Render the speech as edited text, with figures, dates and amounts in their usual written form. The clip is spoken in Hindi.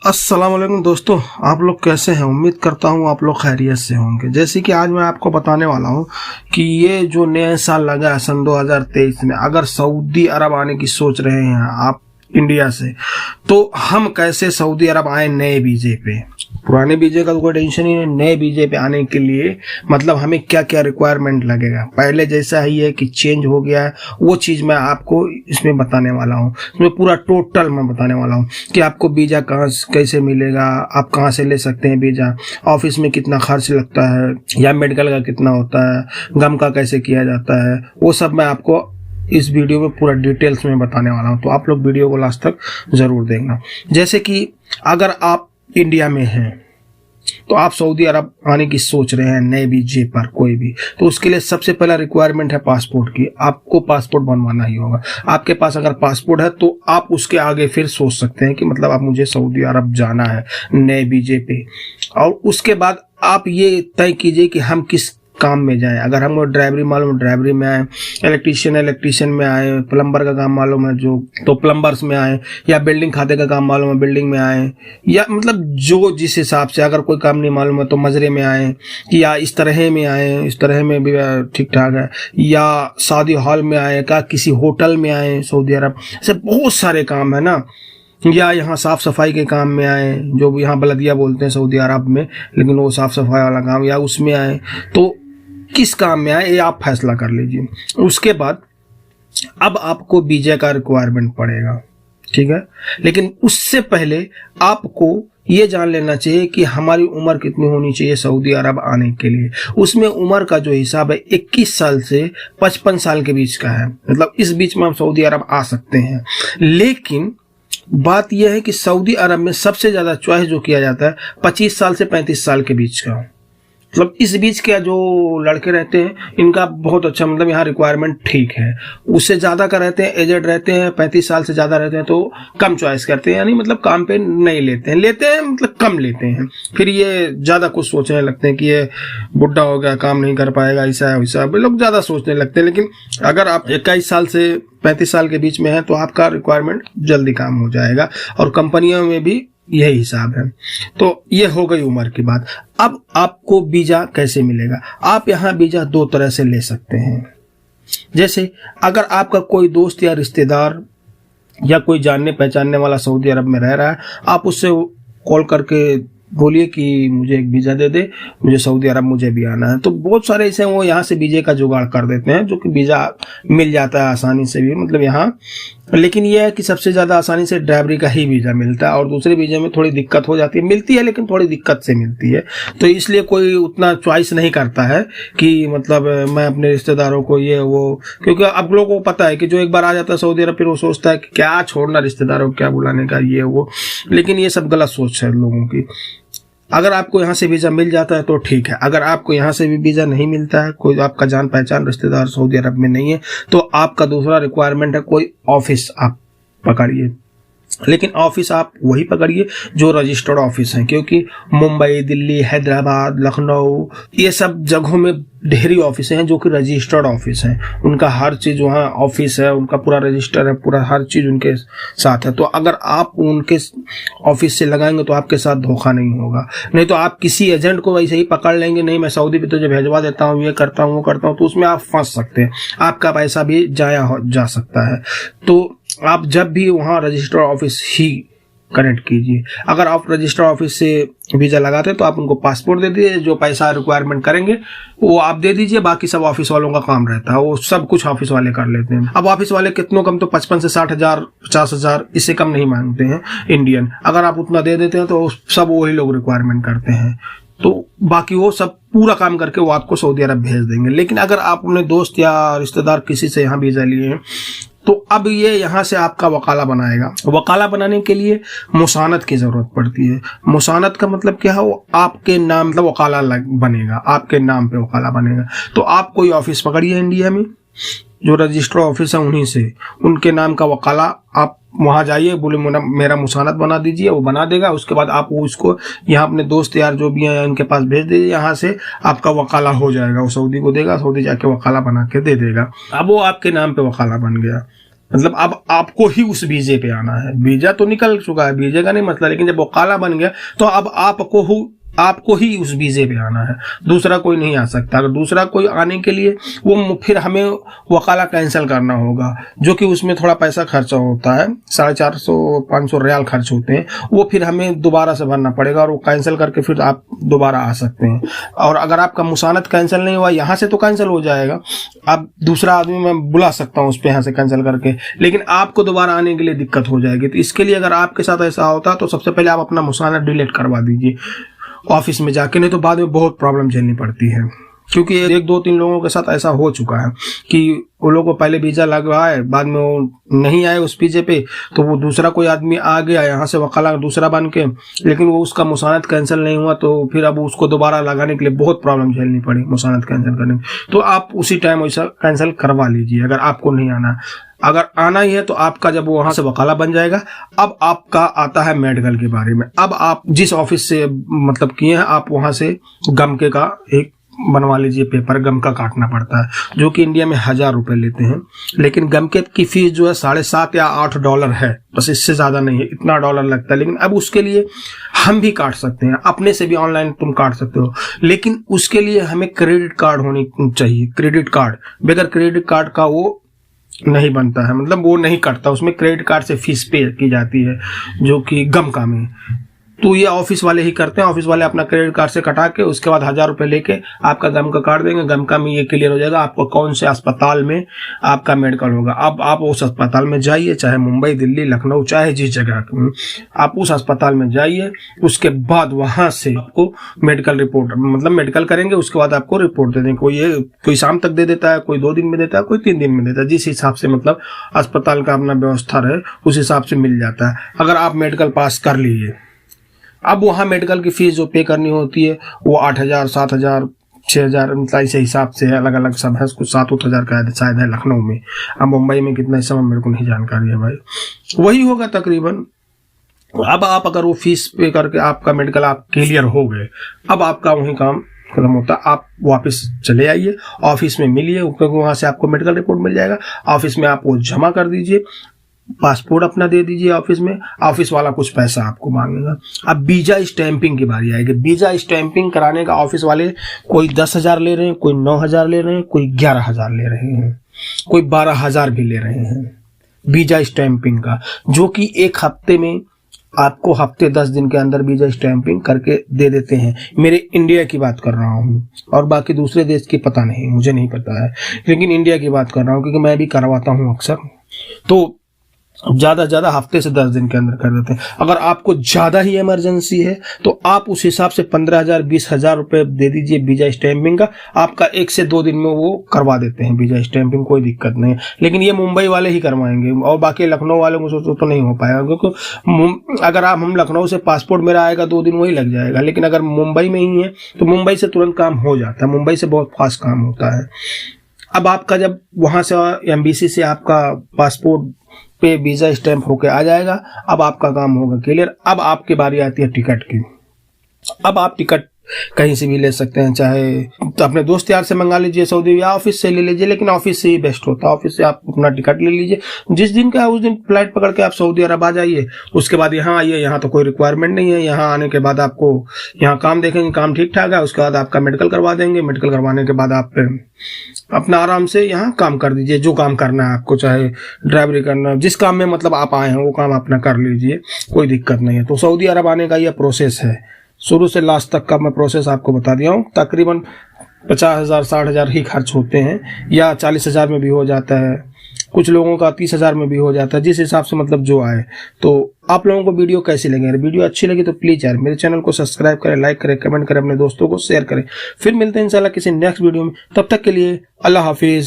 अस्सलाम वालेकुम दोस्तों, आप लोग कैसे हैं। उम्मीद करता हूँ आप लोग खैरियत से होंगे। जैसे कि आज मैं आपको बताने वाला हूँ कि ये जो नया साल लगा है सन 2023 में, अगर सऊदी अरब आने की सोच रहे हैं आप इंडिया से, तो हम कैसे सऊदी अरब आए नए वीजे पे। पुराने वीजे का तो कोई टेंशन ही नहीं, नए वीजे पे आने के लिए मतलब हमें क्या क्या रिक्वायरमेंट लगेगा। पहले जैसा ही है कि चेंज हो गया है, वो चीज़ मैं आपको इसमें बताने वाला हूँ। इसमें पूरा टोटल मैं बताने वाला हूँ कि आपको वीज़ा कहाँ कैसे मिलेगा, आप कहाँ से ले सकते हैं वीज़ा, ऑफिस में कितना खर्च लगता है या मेडिकल का कितना होता है, गम का कैसे किया जाता है, वो सब मैं आपको इस वीडियो में पूरा डिटेल्स में बताने वाला हूँ। तो आप लोग वीडियो को लास्ट तक ज़रूर देखना। जैसे कि अगर आप इंडिया में हैं तो आप सऊदी अरब आने की सोच रहे हैं नए वीजे पर कोई भी, तो उसके लिए सबसे पहला रिक्वायरमेंट है पासपोर्ट की। आपको पासपोर्ट बनवाना ही होगा। आपके पास अगर पासपोर्ट है तो आप उसके आगे फिर सोच सकते हैं कि मतलब आप मुझे सऊदी अरब जाना है नए वीजे पे। और उसके बाद आप ये तय कीजिए कि हम किस काम में जाएं। अगर हमको ड्राइवरी मालूम है ड्राइवरी में आए, इलेक्ट्रिशियन में आए, प्लम्बर का काम मालूम है जो तो प्लम्बर्स में आए, या बिल्डिंग खाते का काम मालूम है बिल्डिंग में आए, या मतलब जो जिस हिसाब से। अगर कोई काम नहीं मालूम है तो मजरे में आए, या इस तरह में आए, इस तरह में भी ठीक ठाक है, या शादी हॉल में आए, का किसी होटल में आए सऊदी अरब। ऐसे बहुत सारे काम है ना, या यहाँ साफ सफाई के काम में आए, जो यहाँ बलदिया बोलते हैं सऊदी अरब में, लेकिन वो साफ सफाई वाला काम, या उसमें आए। तो किस काम में आए ये आप फैसला कर लीजिए। उसके बाद अब आपको वीजा का रिक्वायरमेंट पड़ेगा, ठीक है। लेकिन उससे पहले आपको ये जान लेना चाहिए कि हमारी उम्र कितनी होनी चाहिए सऊदी अरब आने के लिए। उसमें उम्र का जो हिसाब है 21 साल से 55 साल के बीच का है। मतलब इस बीच में हम सऊदी अरब आ सकते हैं। लेकिन बात यह है कि सऊदी अरब में सबसे ज्यादा चॉइस जो किया जाता है 25 साल से 35 साल के बीच का। मतलब इस बीच के जो लड़के रहते हैं इनका बहुत अच्छा मतलब यहाँ रिक्वायरमेंट ठीक है। उससे ज़्यादा का रहते हैं, एजेड रहते हैं, 35 साल से ज़्यादा रहते हैं तो कम चॉइस करते हैं, यानी मतलब काम पे नहीं लेते हैं मतलब कम लेते हैं। फिर ये ज़्यादा कुछ सोचने लगते हैं कि ये बुढ़ा हो गया, काम नहीं कर पाएगा, ऐसा है वैसा, लोग ज़्यादा सोचने लगते हैं। लेकिन अगर आप 21 साल से 35 साल के बीच में हैं तो आपका रिक्वायरमेंट जल्दी काम हो जाएगा, और कंपनियों में भी यही हिसाब है। तो ये हो गई उम्र की बात। अब आपको वीजा कैसे मिलेगा। आप यहाँ वीजा दो तरह से ले सकते हैं। जैसे अगर आपका कोई दोस्त या रिश्तेदार या कोई जानने पहचानने वाला सऊदी अरब में रह रहा है, आप उससे कॉल करके बोलिए कि मुझे एक वीज़ा दे दे, मुझे सऊदी अरब मुझे भी आना है। तो बहुत सारे ऐसे हैं वो यहाँ से वीज़े का जुगाड़ कर देते हैं, जो कि वीज़ा मिल जाता है आसानी से भी मतलब यहाँ। लेकिन यह है कि सबसे ज़्यादा आसानी से ड्राइवरी का ही वीज़ा मिलता है, और दूसरे वीज़े में थोड़ी दिक्कत हो जाती है, मिलती है लेकिन थोड़ी दिक्कत से मिलती है। तो इसलिए कोई उतना चॉइस नहीं करता है कि मतलब मैं अपने रिश्तेदारों को ये वो, क्योंकि अब लोगों को पता है कि जो एक बार आ जाता है सऊदी अरब फिर वो सोचता है कि क्या छोड़ना रिश्तेदारों को, क्या बुलाने का ये वो। लेकिन ये सब गलत सोच है लोगों की। अगर आपको यहाँ से वीज़ा मिल जाता है तो ठीक है। अगर आपको यहाँ से भी वीज़ा नहीं मिलता है, कोई आपका जान पहचान रिश्तेदार सऊदी अरब में नहीं है, तो आपका दूसरा रिक्वायरमेंट है कोई ऑफिस आप पकड़िए। लेकिन ऑफिस आप वही पकड़िए जो रजिस्टर्ड ऑफिस हैं, क्योंकि मुंबई, दिल्ली, हैदराबाद, लखनऊ, ये सब जगहों में ढेरी ऑफिस हैं जो कि रजिस्टर्ड ऑफिस हैं। उनका हर चीज़ वहाँ ऑफिस है, उनका पूरा रजिस्टर है, पूरा हर चीज़ उनके साथ है। तो अगर आप उनके ऑफिस से लगाएंगे तो आपके साथ धोखा नहीं होगा। नहीं तो आप किसी एजेंट को वैसे ही पकड़ लेंगे, नहीं मैं सऊदी पे तुझे भेजवा देता हूँ, ये करता हूँ वो करता हूँ, तो उसमें आप फंस सकते हैं, आपका पैसा भी जाया जा सकता है। तो आप जब भी वहाँ रजिस्टर ऑफिस ही कनेक्ट कीजिए। अगर आप रजिस्टर ऑफिस से वीज़ा लगाते हैं तो आप उनको पासपोर्ट दे दीजिए, जो पैसा रिक्वायरमेंट करेंगे वो आप दे दीजिए, बाकी सब ऑफिस वालों का काम रहता है, वो सब कुछ ऑफिस वाले कर लेते हैं। अब ऑफिस वाले कितनों कम तो 55 से 60 हजार 50 हजार इससे कम नहीं मांगते हैं इंडियन। अगर आप उतना दे देते हैं तो सब वही लोग रिक्वायरमेंट करते हैं, तो बाकी वो सब पूरा काम करके वो आपको सऊदी अरब भेज देंगे। लेकिन अगर आप अपने दोस्त या रिश्तेदार किसी से यहाँ वीज़ा लिए हैं तो अब ये यहाँ से आपका वकाला बनाएगा। वकाला बनाने के लिए मुसानत की ज़रूरत पड़ती है। मुसानत का मतलब क्या है, वो आपके नाम मतलब वकाला बनेगा, आपके नाम पे वकाला बनेगा। तो आप कोई ऑफिस पकड़िए इंडिया में, जो रजिस्टर ऑफिस है उन्हीं से उनके नाम का वकाला, आप वहाँ जाइए, बोले मेरा मुसानत बना दीजिए, वो बना देगा। उसके बाद आप वो उसको यहाँ अपने दोस्त यार जो भी हैं इनके पास भेज दीजिए, यहाँ से आपका वकाला हो जाएगा। वो सऊदी को देगा, सऊदी जाके वकाला बना के दे देगा। अब वो आपके नाम पे वकाला बन गया। मतलब अब आपको ही उस वीजे पे आना है। वीजा तो निकल चुका है, वीजे का नहीं मसला, लेकिन जब वो काला बन गया तो अब आपको ही उस वीजे पे आना है, दूसरा कोई नहीं आ सकता। अगर दूसरा कोई आने के लिए वो फिर हमें वकाला कैंसिल करना होगा, जो कि उसमें थोड़ा पैसा खर्चा होता है, 450-500 रियाल खर्च होते हैं, वो फिर हमें दोबारा से भरना पड़ेगा और वो कैंसिल करके फिर आप दोबारा आ सकते हैं। और अगर आपका मुसानत कैंसिल नहीं हुआ, यहाँ से तो कैंसिल हो जाएगा, आप दूसरा आदमी मैं बुला सकता हूँ उस पर यहाँ से कैंसिल करके, लेकिन आपको दोबारा आने के लिए दिक्कत हो जाएगी। तो इसके लिए अगर आपके साथ ऐसा होता तो सबसे पहले आप अपना मुसानत डिलीट करवा दीजिए ऑफिस में जाके, नहीं तो बाद में बहुत प्रॉब्लम झेलनी पड़ती है। क्योंकि 1-2-3 लोगों के साथ ऐसा हो चुका है कि वो लोगों को पहले वीजा लगवाए, बाद में वो नहीं आए उस वीजे पे, तो वो दूसरा कोई आदमी आ गया यहाँ से वकाला दूसरा बन के, लेकिन वो उसका मुसानत कैंसिल नहीं हुआ, तो फिर अब उसको दोबारा लगाने के लिए बहुत प्रॉब्लम झेलनी पड़ी मुसानत कैंसिल करने। तो आप उसी टाइम वैसा कैंसिल करवा लीजिए अगर आपको नहीं आना। अगर आना ही है तो आपका जब वहां से वकाला बन जाएगा, अब आपका आता है मेडिकल के बारे में। अब आप जिस ऑफिस से मतलब किए हैं, आप वहां से गमके का एक बनवा लीजिए पेपर, गम का काटना पड़ता है, जो कि इंडिया में 1000 रुपए लेते हैं, लेकिन गमके की फीस जो है $7.5 या $8 है, बस इससे ज्यादा नहीं है, इतना डॉलर लगता है। लेकिन अब उसके लिए हम भी काट सकते हैं, अपने से भी ऑनलाइन तुम काट सकते हो, लेकिन उसके लिए हमें क्रेडिट कार्ड होनी चाहिए। क्रेडिट कार्ड, बगैर क्रेडिट कार्ड का वो नहीं बनता है, मतलब वो नहीं कटता, उसमें क्रेडिट कार्ड से फीस पे की जाती है, जो कि गम का में। तो ये ऑफिस वाले ही करते हैं, ऑफिस वाले अपना क्रेडिट कार्ड से कटा के उसके बाद 1000 रुपए लेके आपका गम का काट देंगे। गम का में ये क्लियर हो जाएगा आपको कौन से अस्पताल में आपका मेडिकल होगा। अब आप उस अस्पताल में जाइए, चाहे मुंबई, दिल्ली, लखनऊ, चाहे जिस जगह आप उस अस्पताल में जाइए, उसके बाद वहां से आपको मेडिकल रिपोर्ट मतलब मेडिकल करेंगे, उसके बाद आपको रिपोर्ट दे देंगे। कोई शाम तक दे देता है, कोई 2 दिन में देता है, कोई 3 दिन में देता है, जिस हिसाब से मतलब अस्पताल का अपना व्यवस्था रहे उस हिसाब से मिल जाता है। अगर आप मेडिकल पास कर लीजिए, अब वहां मेडिकल की फीस जो पे करनी होती है वो 8000, 7000, 6000 मतलब इस हिसाब से अलग अलग सब है। कुछ 7-8 हजार का शायद है लखनऊ में। अब मुंबई में कितना इस समय मेरे को नहीं जानकारी है भाई, वही होगा तकरीबन। अब आप अगर वो फीस पे करके आपका मेडिकल आप क्लियर हो गए, अब आपका वही काम खत्म होता है। आप वापस चले आइए, ऑफिस में मिलिए, क्योंकि वहां से आपको मेडिकल रिपोर्ट मिल जाएगा। ऑफिस में आप वो जमा कर दीजिए, पासपोर्ट अपना दे दीजिए ऑफिस में, ऑफिस वाला कुछ पैसा आपको मांगेगा। अब वीजा स्टैंपिंग की बारी आएगी। वीजा स्टैंपिंग कराने का ऑफिस वाले कोई 10,000 ले रहे हैं, कोई 9,000 ले रहे हैं, कोई 11,000 ले रहे हैं, कोई 12,000 भी ले रहे हैं वीजा स्टैंपिंग का, जो कि एक हफ्ते में आपको हफ्ते 10 दिन के अंदर वीजा स्टैंपिंग करके दे देते हैं। मेरे इंडिया की बात कर रहा हूँ, और बाकी दूसरे देश की पता नहीं, मुझे नहीं पता है, लेकिन इंडिया की बात कर रहा हूँ क्योंकि मैं भी करवाता हूँ अक्सर। तो ज्यादा ज्यादा हफ्ते से 10 दिन के अंदर कर देते हैं। अगर आपको ज्यादा ही इमरजेंसी है तो आप उस हिसाब से 15,000 20,000 रुपए दे दीजिए वीजा स्टैंपिंग का, आपका 1 से 2 दिन में वो करवा देते हैं वीजा स्टैंपिंग, कोई दिक्कत नहीं। लेकिन ये मुंबई वाले ही करवाएंगे, और बाकी लखनऊ वाले को तो नहीं हो पाएगा, क्योंकि अगर हम लखनऊ से पासपोर्ट मेरा आएगा 2 दिन वही लग जाएगा, लेकिन अगर मुंबई में ही है तो मुंबई से तुरंत काम हो जाता है, मुंबई से बहुत फास्ट काम होता है। अब आपका जब वहां से एम्बेसी से आपका पासपोर्ट पे वीजा स्टैंप होके आ जाएगा, अब आपका काम होगा क्लियर। अब आपकी बारी आती है टिकट की। अब आप टिकट कहीं से भी ले सकते हैं, चाहे तो अपने दोस्त यार से मंगा लीजिए सऊदी, या ऑफिस से ले लीजिए, लेकिन ऑफिस से ही बेस्ट होता है। ऑफिस से आप अपना टिकट ले लीजिए, जिस दिन का है उस दिन फ्लाइट पकड़ के आप सऊदी अरब आ जाइए। उसके बाद यहाँ आइए, यहाँ तो कोई रिक्वायरमेंट नहीं है। यहाँ आने के बाद आपको यहाँ काम देखेंगे, काम ठीक ठाक है, उसके बाद आपका मेडिकल करवा देंगे। मेडिकल करवाने के बाद आप अपना आराम से यहाँ काम कर दीजिए, जो काम करना है आपको, चाहे ड्राइवरी करना, जिस काम में मतलब आप आए हैं वो काम अपना कर लीजिए, कोई दिक्कत नहीं है। तो सऊदी अरब आने का यह प्रोसेस है, शुरू से लास्ट तक का मैं प्रोसेस आपको बता दिया हूँ। तकरीबन 50,000 60,000 ही खर्च होते हैं, या 40,000 में भी हो जाता है, कुछ लोगों का 30,000 में भी हो जाता है, जिस हिसाब से मतलब जो आए। तो आप लोगों को वीडियो कैसी लगी? अगर वीडियो अच्छी लगी तो प्लीज यार मेरे चैनल को सब्सक्राइब करें, लाइक करें, कमेंट करें, अपने दोस्तों को शेयर करें। फिर मिलते हैं इंशाल्लाह किसी नेक्स्ट वीडियो में, तब तक के लिए अल्लाह हाफिज।